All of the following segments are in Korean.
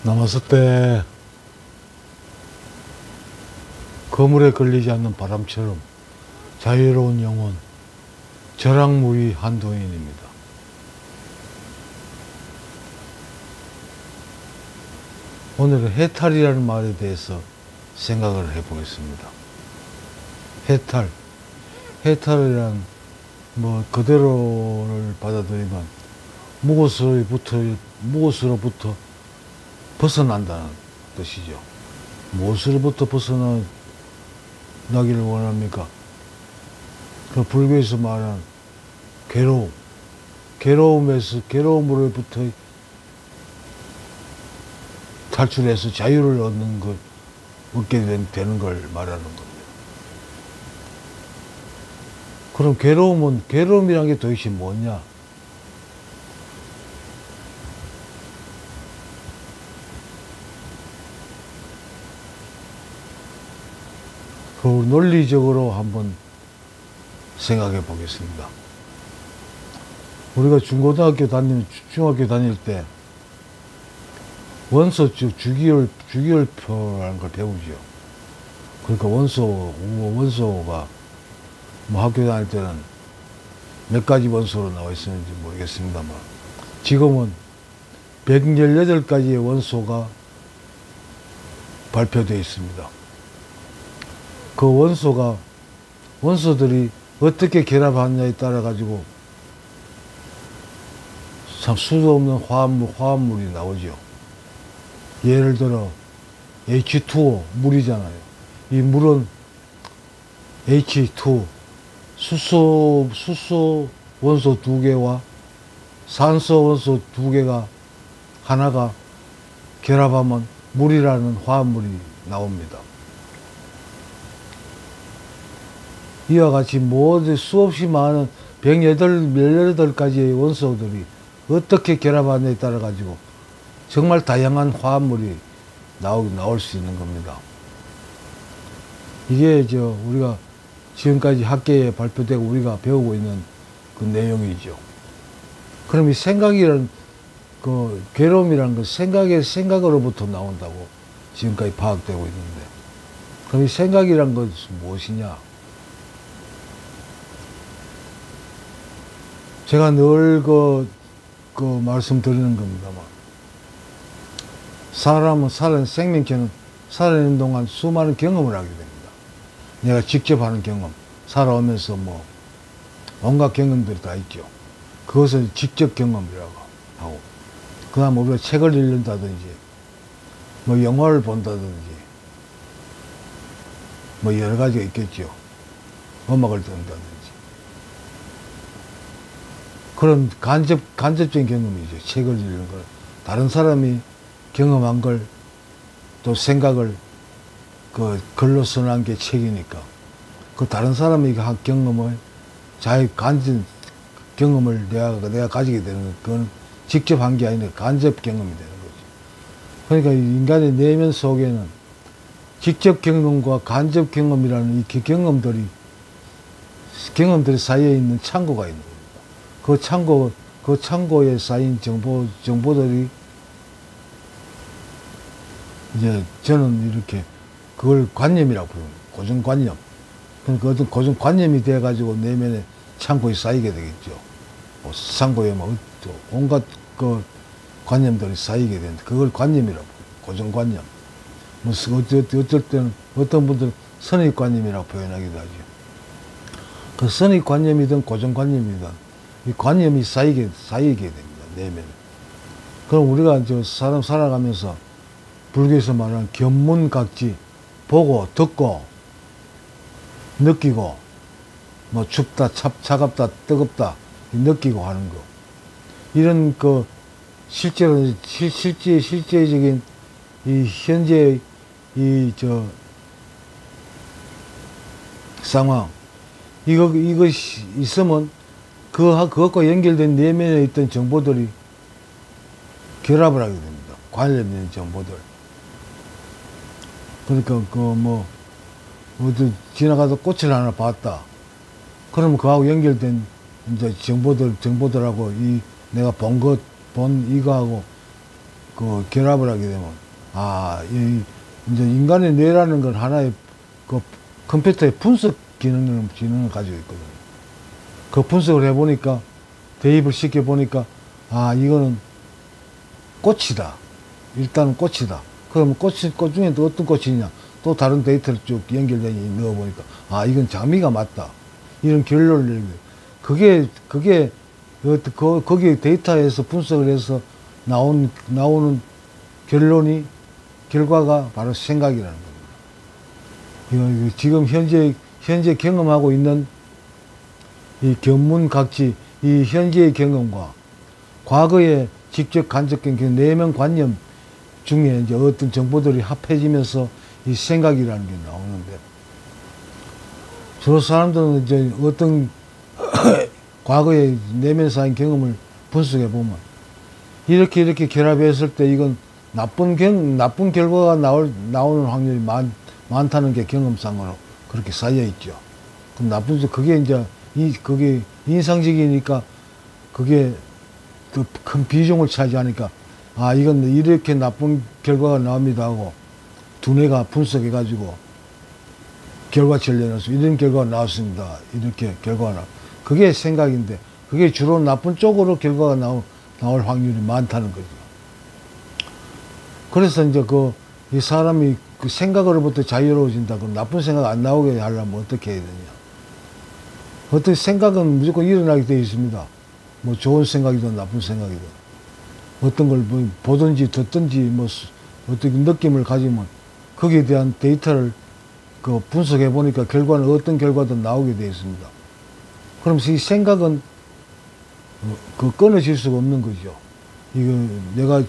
남았을 때 거물에 걸리지 않는 바람처럼 자유로운 영혼, 저랑무이 한동인입니다. 오늘은 해탈이라는 말에 대해서 생각을 해보겠습니다. 해탈이란 뭐 그대로를 받아들이면 무엇으로부터 벗어난다는 뜻이죠. 무엇으로부터 벗어나기를 원합니까? 그 불교에서 말하는 괴로움으로부터 탈출해서 자유를 얻게 되는 걸 말하는 겁니다. 그럼 괴로움이란 게 도대체 뭐냐? 그 논리적으로 한번 생각해 보겠습니다. 우리가 중학교 다닐 때 원소, 즉 주기율표라는 걸 배우죠. 그러니까 원소가 뭐 학교 다닐 때는 몇 가지 원소로 나와 있었는지 모르겠습니다만 지금은 118가지의 원소가 발표되어 있습니다. 그 원소들이 어떻게 결합하느냐에 따라 가지고 참 수도 없는 화합물이 나오죠. 예를 들어 H2O 물이잖아요. 이 물은 H2 수소 원소 2개와 산소 원소 2개가 하나가 결합하면 물이라는 화합물이 나옵니다. 이와 같이 모두 수없이 많은 118가지의 원소들이 어떻게 결합하느냐에 따라 가지고 정말 다양한 화합물이 나올 수 있는 겁니다. 이게 우리가 지금까지 학계에 발표되고 우리가 배우고 있는 그 내용이죠. 그럼 이 생각이라는 그 괴로움이라는 건 생각으로부터 나온다고 지금까지 파악되고 있는데, 그럼 이 생각이란 것은 무엇이냐? 제가 늘 말씀드리는 겁니다만, 사람은 생명체는 살아있는 동안 수많은 경험을 하게 됩니다. 내가 직접 하는 경험, 살아오면서 뭐 온갖 경험들이 다 있죠. 그것을 직접 경험이라고 하고, 그 다음 우리가 책을 읽는다든지 뭐 영화를 본다든지 뭐 여러 가지가 있겠죠. 음악을 듣는다든지 그런 간접적인 경험이죠. 책을 읽는 걸, 다른 사람이 경험한 걸 또 생각을 글로 써놓은 게 책이니까 그 다른 사람이 한 경험을 자기 간접 경험을 내가 가지게 되는, 그건 직접 한 게 아니라 간접 경험이 되는 거죠. 그러니까 인간의 내면 속에는 직접 경험과 간접 경험이라는 이 경험들이 사이에 있는 창고가 있는 겁니다. 그 창고에 쌓인 정보들이 이제 저는 이렇게 그걸 관념이라고 부릅니다. 고정관념. 그러니까 어떤 고정관념이 돼가지고 내면에 창고에 쌓이게 되겠죠. 뭐 창고에 온갖 관념들이 쌓이게 되는데 그걸 관념이라고 부릅니다. 고정관념. 뭐 어쩔 때는 어떤 분들은 선입관념이라고 표현하기도 하죠. 그 선입관념이든 고정관념이든 이 관념이 쌓이게 됩니다. 내면에. 그럼 우리가 사람 살아가면서 불교에서 말하는 견문각지, 보고, 듣고, 느끼고, 뭐 춥다, 차갑다, 뜨겁다, 느끼고 하는 거. 이런 실제적인 이 현재 상황, 이것이 있으면 그것과 연결된 내면에 있던 정보들이 결합을 하게 됩니다. 관련된 정보들. 그러니까 어디 지나가서 꽃을 하나 봤다. 그러면 그하고 연결된 이제 정보들하고 내가 본 이거하고 그 결합을 하게 되면, 이제 인간의 뇌라는 건 하나의 그 컴퓨터의 분석 기능을 가지고 있거든요. 그 분석을 해보니까, 대입을 시켜보니까, 이거는 꽃이다. 일단은 꽃이다. 그러면 꽃 중에 또 어떤 꽃이냐? 또 다른 데이터를 쭉 연결되어 넣어보니까, 이건 장미가 맞다. 이런 결론을 내리게. 거기에 데이터에서 분석을 해서 나오는 결과가 바로 생각이라는 겁니다. 이거 지금 현재 경험하고 있는 이 견문각지, 이 현재의 경험과 과거의 직접 간접된 그 내면 관념 중에 이제 어떤 정보들이 합해지면서 이 생각이라는 게 나오는데, 저 사람들은 이제 어떤 과거의 내면 쌓인 경험을 분석해 보면 이렇게 결합했을 때 이건 나쁜 결과가 나오는 확률이 많다는 게 경험상으로 그렇게 쌓여 있죠. 그럼 그게 이제 그게 인상적이니까 그게 더 큰 비중을 차지하니까, 이건 이렇게 나쁜 결과가 나옵니다 하고 두뇌가 분석해 가지고 결과치를 내놔서 이런 결과가 나왔습니다. 이렇게 결과가 그게 생각인데, 그게 주로 나쁜 쪽으로 결과가 나올 확률이 많다는 거죠. 그래서 이제 이 사람이 그 생각으로부터 자유로워진다. 그럼 나쁜 생각 안 나오게 하려면 어떻게 해야 되냐. 어떤 생각은 무조건 일어나게 되어 있습니다. 뭐 좋은 생각이든 나쁜 생각이든. 어떤 걸 보든지 듣든지 뭐 어떤 느낌을 가지면 거기에 대한 데이터를 분석해 보니까 결과는 어떤 결과든 나오게 되어 있습니다. 그러면서 이 생각은 끊어질 수가 없는 거죠. 이거 내가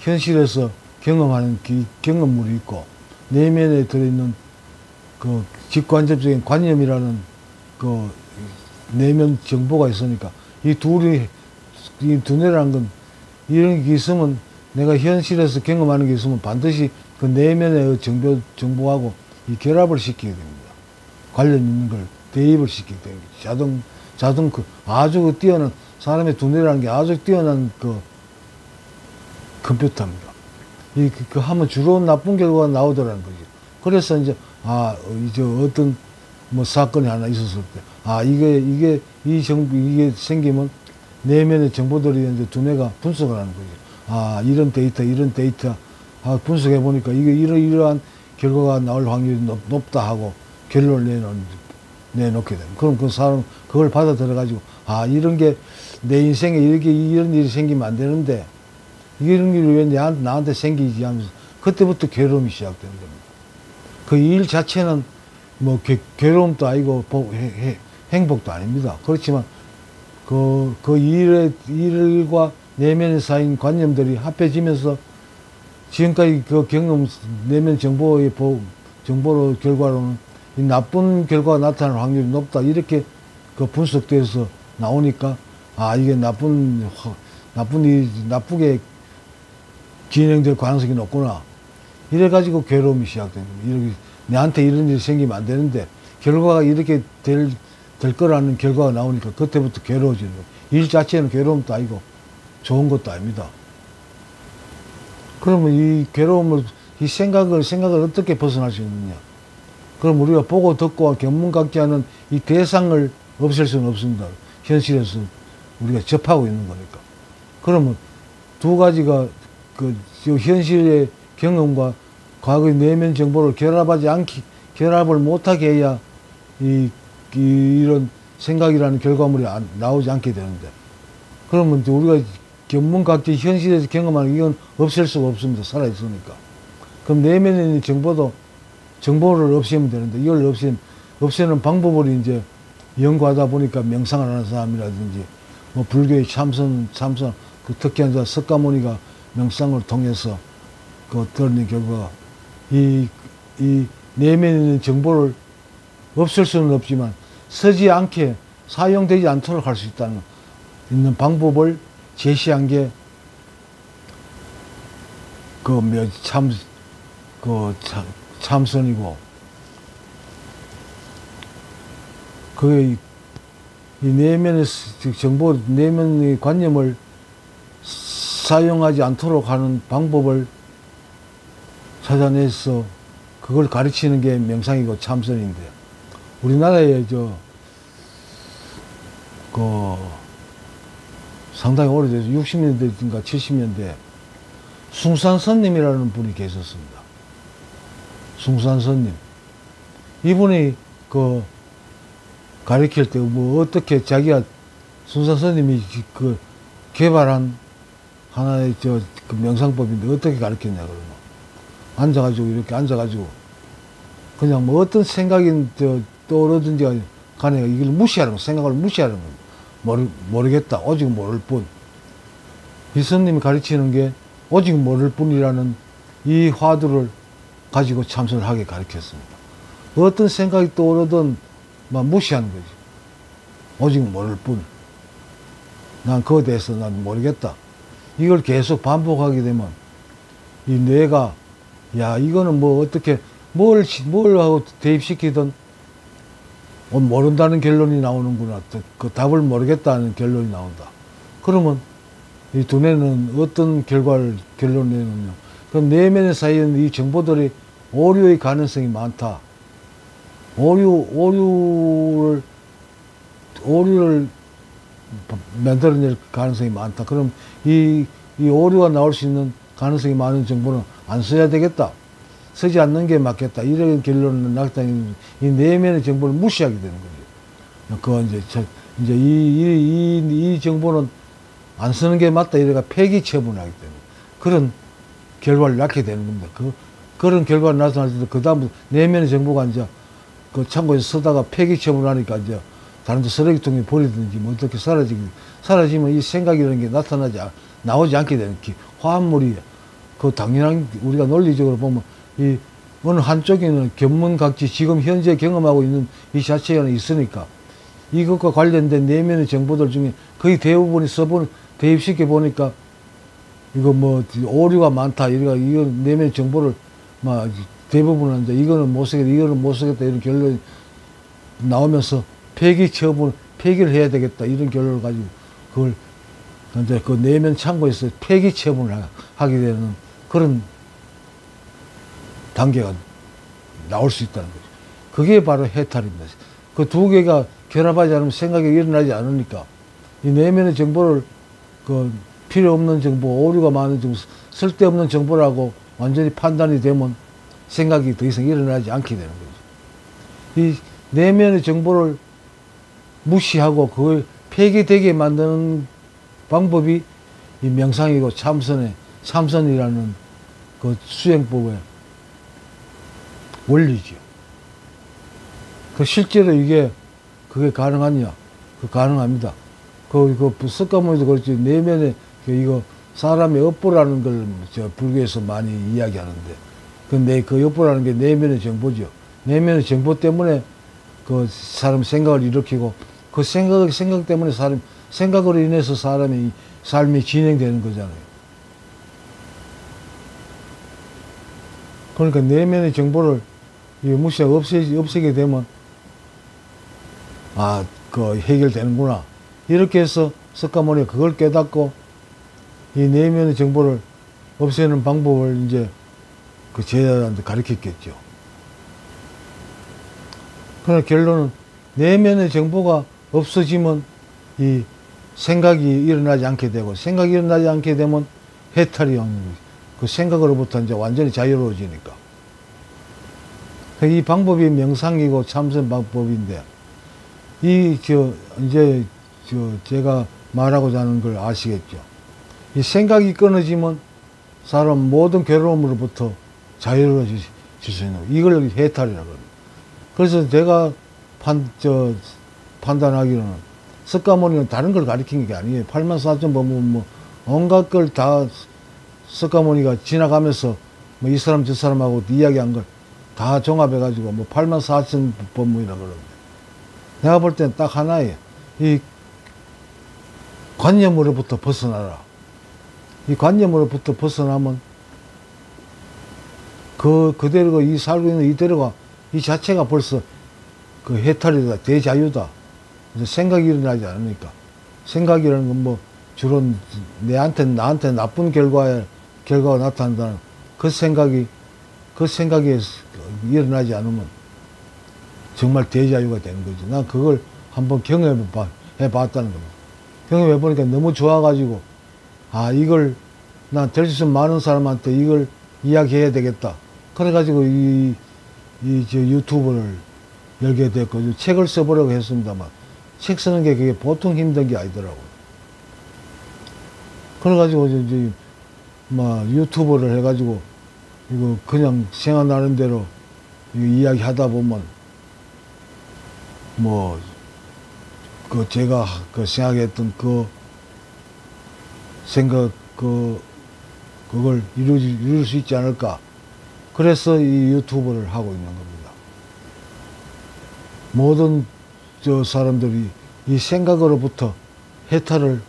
현실에서 경험하는 경험물이 있고, 내면에 들어있는 그 직간접적인 관념이라는 그 내면 정보가 있으니까, 이 두뇌라는 건 이런 게 있으면, 내가 현실에서 경험하는 게 있으면 반드시 그 내면의 정보하고 이 결합을 시키게 됩니다. 관련 있는 걸 대입을 시키게 됩니다. 자동 아주 뛰어난, 사람의 두뇌라는 게 아주 뛰어난 컴퓨터입니다. 하면 주로 나쁜 결과가 나오더라는 거죠. 그래서 이제 어떤 뭐 사건이 하나 있었을 때, 이게 생기면 내면의 정보들이 이제 두뇌가 분석을 하는 거죠. 이런 데이터 분석해 보니까 이러한 결과가 나올 확률이 높다 하고 결론을 내놓게 됩니다. 그럼 그 사람 그걸 받아들여 가지고, 이런 게 내 인생에 이런 일이 생기면 안 되는데 이런 일이 왜 나한테 생기지 하면서 그때부터 괴로움이 시작되는 겁니다. 그 일 자체는 뭐 괴로움도 아니고 행복도 아닙니다. 그렇지만 그 일과 내면에 쌓인 관념들이 합해지면서 지금까지 그 내면 정보로 결과로는 이 나쁜 결과가 나타날 확률이 높다. 이렇게 분석돼서 나오니까, 이게 나쁘게 진행될 가능성이 높구나. 이래가지고 괴로움이 시작됩니다. 이렇게 내한테 이런 일이 생기면 안 되는데, 결과가 이렇게 될 거라는 결과가 나오니까 그때부터 괴로워지는 거예요. 일 자체는 괴로움도 아니고 좋은 것도 아닙니다. 그러면 이 괴로움을, 이 생각을 어떻게 벗어날 수 있느냐. 그럼 우리가 보고 듣고 견문각지하는 이 대상을 없앨 수는 없습니다. 현실에서 우리가 접하고 있는 거니까. 그러면 두 가지가 현실의 경험과 과거의 내면 정보를 결합을 못하게 해야 이런 생각이라는 결과물이 나오지 않게 되는데, 그러면 우리가 견문각지 현실에서 경험하는 이건 없앨 수가 없습니다. 살아있으니까. 그럼 내면에 있는 정보를 없애면 되는데, 이걸 없애는 방법을 이제 연구하다 보니까 명상을 하는 사람이라든지, 뭐 불교의 참선, 특히 이제 석가모니가 명상을 통해서 드러낸 결과가 이 내면에 있는 정보를 없앨 수는 없지만 서지 않게 사용되지 않도록 할 수 있는 방법을 제시한 게 참선이고, 그게 이 내면의 정보, 내면의 관념을 사용하지 않도록 하는 방법을 찾아내서 그걸 가르치는 게 명상이고 참선인데, 우리나라에 상당히 오래돼서 60년대인가 70년대 숭산선님이라는 분이 계셨습니다. 숭산선님. 이분이 가르칠 때 뭐 어떻게 자기가 숭산선님이 개발한 하나의 그 명상법인데 어떻게 가르쳤냐 그러면 이렇게 앉아가지고 그냥 뭐 어떤 생각이 떠오르든지 간에 이걸 무시하는 거, 생각을 무시하는 거. 모르겠다. 오직 모를 뿐. 이 스님이 가르치는 게 오직 모를 뿐이라는 이 화두를 가지고 참선을 하게 가르쳤습니다. 어떤 생각이 떠오르든 막 무시하는 거지. 오직 모를 뿐. 난 그거에 대해서 난 모르겠다. 이걸 계속 반복하게 되면 이 뇌가 야 이거는 뭐 어떻게 뭘 하고 대입시키든 모른다는 결론이 나오는구나. 그 답을 모르겠다는 결론이 나온다. 그러면 이 두뇌는 어떤 결론을 내느냐. 그럼 내면 사이에 이 정보들이 오류의 가능성이 많다. 오류를 만들어낼 가능성이 많다. 그럼 이 오류가 나올 수 있는 가능성이 많은 정보는 안 써야 되겠다. 쓰지 않는 게 맞겠다. 이런 결론을 나타내는 이 내면의 정보를 무시하게 되는 거죠. 그거 이제 이 정보는 안 쓰는 게 맞다. 이래가 폐기 처분하기 때문에 그런 결과를 낳게 되는 겁니다. 그런 결과가 나타날 때 그 다음 내면의 정보가 이제 그 창고에서 쓰다가 폐기 처분하니까 이제 다른 데 쓰레기통에 버리든지 뭐 어떻게 사라지면 이 생각이라는 게 나오지 않게 되는 화합물이 그 당연한 우리가 논리적으로 보면 이 어느 한쪽에는 견문각지 지금 현재 경험하고 있는 이 자체가 있으니까 이것과 관련된 내면의 정보들 중에 거의 대부분이 대입시켜 보니까 이거 뭐 오류가 많다 이거 내면의 정보를 막 대부분은 이제 이거는 못 쓰겠다 이런 결론이 나오면서 폐기를 해야 되겠다 이런 결론을 가지고 그걸 이제 그 내면 창고에서 폐기 처분을 하게 되는 그런 단계가 나올 수 있다는 거죠. 그게 바로 해탈입니다. 그 두 개가 결합하지 않으면 생각이 일어나지 않으니까 이 내면의 정보를 필요 없는 정보, 오류가 많은 정보, 쓸데없는 정보라고 완전히 판단이 되면 생각이 더 이상 일어나지 않게 되는 거죠. 이 내면의 정보를 무시하고 그걸 폐기되게 만드는 방법이 이 명상이고 참선이라는 그 수행법의 원리죠. 실제로 그게 가능하냐? 가능합니다. 습관문에도 그렇지, 내면에, 이거, 사람의 업보라는 걸, 불교에서 많이 이야기하는데, 근데 그 업보라는 게 내면의 정보죠. 내면의 정보 때문에 사람 생각을 일으키고, 그 생각 때문에 생각으로 인해서 사람의 삶이 진행되는 거잖아요. 그러니까 내면의 정보를 무시하고 없애게 되면, 해결되는구나. 이렇게 해서 석가모니가 그걸 깨닫고, 이 내면의 정보를 없애는 방법을 이제 그 제자들한테 가르쳤겠죠. 그러나 결론은 내면의 정보가 없어지면 이 생각이 일어나지 않게 되고, 생각이 일어나지 않게 되면 해탈이 오는 거죠. 그 생각으로부터 이제 완전히 자유로워지니까. 이 방법이 명상이고 참선 방법인데, 제가 말하고자 하는 걸 아시겠죠? 이 생각이 끊어지면 사람 모든 괴로움으로부터 자유로워질 수 있는, 이걸 해탈이라고 합니다. 그래서 제가 판단하기로는 석가모니는 다른 걸 가르친 게 아니에요. 84,000 보면 뭐 온갖 걸 다 석가모니가 지나가면서 뭐 이 사람 저 사람하고 이야기한 걸 다 종합해가지고 뭐 84,000 법문이라고 그러는데, 내가 볼 때는 딱 하나예요. 이 관념으로부터 벗어나라. 이 관념으로부터 벗어나면 그대로 이 살고 있는 이대로가 이 자체가 벌써 그 해탈이다, 대자유다. 생각이 일어나지 않으니까. 생각이라는 건 뭐 주로 나한테 나쁜 결과가 나타난다는 그 생각이 일어나지 않으면 정말 대자유가 되는 거지. 난 그걸 한번 경험해 봤다는 겁니다. 경험해 보니까 너무 좋아가지고, 아, 이걸, 난 될 수 있으면 많은 사람한테 이걸 이야기해야 되겠다. 그래가지고 저 유튜브를 열게 됐고, 책을 써보려고 했습니다만, 책 쓰는 게 그게 보통 힘든 게 아니더라고요. 그래가지고, 이제, 유튜브를 해가지고, 이거 그냥 생각 나는 대로 이야기 하다 보면, 제가 생각했던 그걸 이룰 수 있지 않을까. 그래서 이 유튜브를 하고 있는 겁니다. 모든 사람들이 이 생각으로부터 해탈을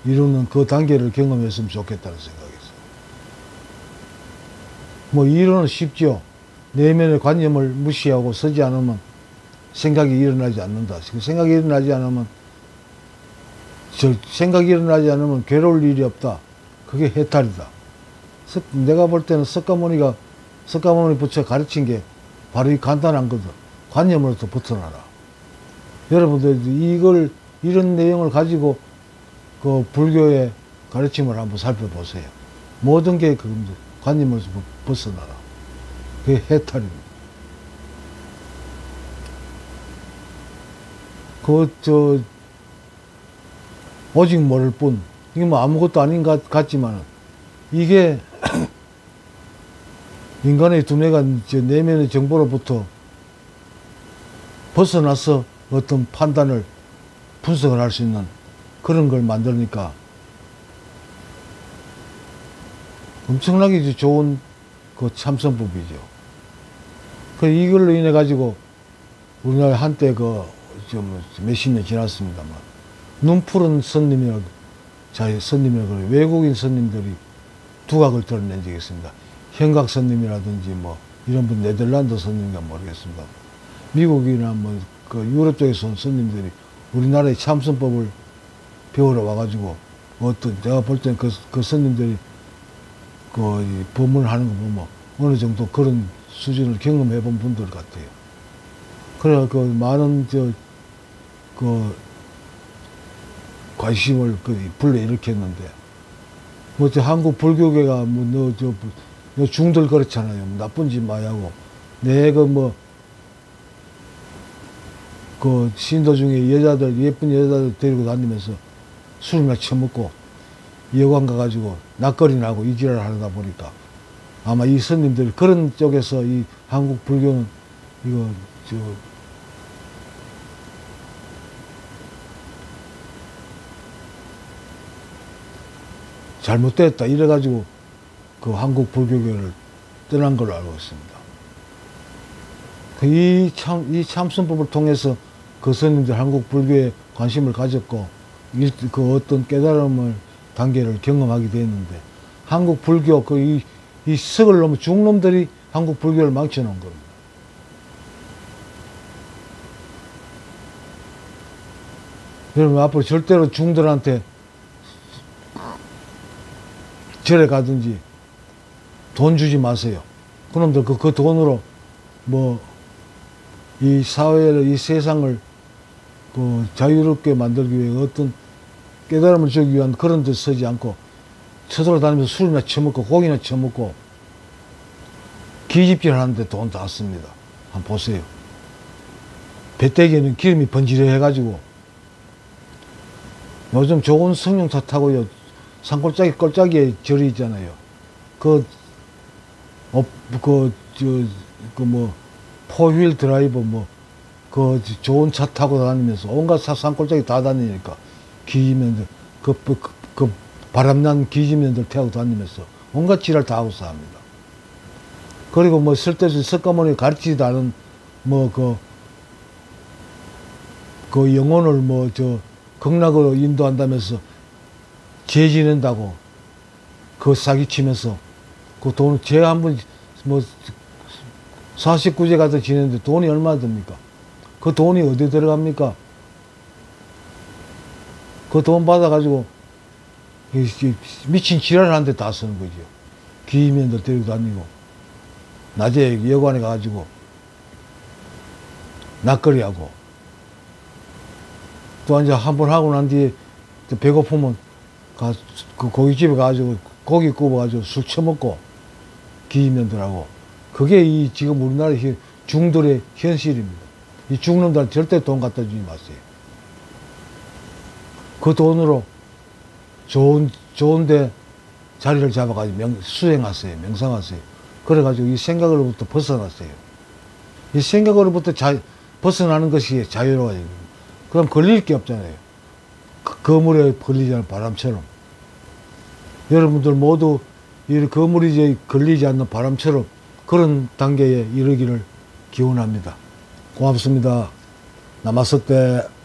이루는 그 단계를 경험했으면 좋겠다는 생각이었어요. 이론은 쉽죠. 내면의 관념을 무시하고 서지 않으면 생각이 일어나지 않는다. 생각이 일어나지 않으면 괴로울 일이 없다. 그게 해탈이다. 내가 볼 때는 석가모니 부처 가르친 게 바로 이 간단한 거든. 관념으로부터 벗어나라. 여러분들 이런 내용을 가지고 그 불교의 가르침을 한번 살펴보세요. 모든 게 관념으로부터 벗어나라. 그게 해탈입니다. 오직 모를 뿐. 이게 아무것도 아닌 것 같지만, 이게, 인간의 두뇌가 내면의 정보로부터 벗어나서 어떤 판단을, 분석을 할 수 있는 그런 걸 만드니까 엄청나게 좋은 그 참선법이죠. 이걸로 인해 가지고 우리나라 한때 몇십 년 지났습니다만, 눈 푸른 스님이라고 외국인 스님들이 두각을 드러낸 적이 있습니다. 현각 스님이라든지 이런 분, 네덜란드 스님인가 모르겠습니다. 미국이나 유럽 쪽에서 온 스님들이 우리나라의 참선법을 배우러 와가지고, 내가 볼 때는 그 스님들이 법문을 하는 거 보면 어느 정도 그런 수준을 경험해 본 분들 같아요. 그래, 많은 관심을 불러일으켰는데, 한국 불교계가 너 중들 그렇잖아요. 나쁜 짓 많이 하고. 내가 신도 중에 예쁜 여자들 데리고 다니면서 술이나 처먹고, 여관 가가지고 낯거리 나고 이지랄 하다 보니까, 아마 이 스님들이 그런 쪽에서 이 한국 불교는 잘못됐다 이래가지고 한국 불교계를 떠난 걸로 알고 있습니다. 이 참선법을 통해서 그 스님들 한국 불교에 관심을 가졌고, 어떤 깨달음을 단계를 경험하게 됐는데, 한국 불교 이 썩을 놈 중놈들이 한국 불교를 망쳐놓은 겁니다. 여러분 앞으로 절대로 중들한테 절에 가든지 돈 주지 마세요. 그놈들 그 돈으로 이 사회를, 이 세상을 자유롭게 만들기 위해 어떤 깨달음을 주기 위한 그런 데 쓰지 않고, 서둘러 다니면서 술이나 처먹고 고기나 처먹고 기집질 하는데 돈 다 씁니다. 한번 보세요. 배때기에는 기름이 번지르 해가지고, 요즘 좋은 승용차 타고요, 꼴짜기에 절이 있잖아요. 포휠 드라이버 좋은 차 타고 다니면서 온갖 산골짜기 다 다니니까 기지면들, 바람난 기지면들 태우고 다니면서 온갖 지랄 다 하고 삽니다. 그리고 쓸데없이 석가모니 가르치지도 않은 영혼을 극락으로 인도한다면서 죄 지낸다고 사기치면서 돈, 죄 한번 49제 가서 지냈는데 돈이 얼마나 듭니까? 돈이 어디에 들어갑니까? 돈 받아가지고 미친 지랄하는데 다 쓰는 거죠. 기면도 데리고 다니고, 낮에 여관에 가가지고, 낯거리하고, 또 이제 한 번 하고 난 뒤에 또 배고프면 그 고깃집에 가가지고 고기 구워가지고 술 처먹고, 기면들하고. 그게 이 지금 우리나라 중들의 현실입니다. 이 중놈들 절대 돈 갖다 주지 마세요. 그 돈으로 좋은데 자리를 잡아가지고 수행하세요. 명상하세요. 그래가지고 이 생각으로부터 벗어났어요. 이 생각으로부터 벗어나는 것이 자유로워요. 그럼 걸릴 게 없잖아요. 거물에 걸리지 않는 바람처럼. 여러분들 모두 이 거물이 걸리지 않는 바람처럼 그런 단계에 이르기를 기원합니다. 고맙습니다. 나마스테.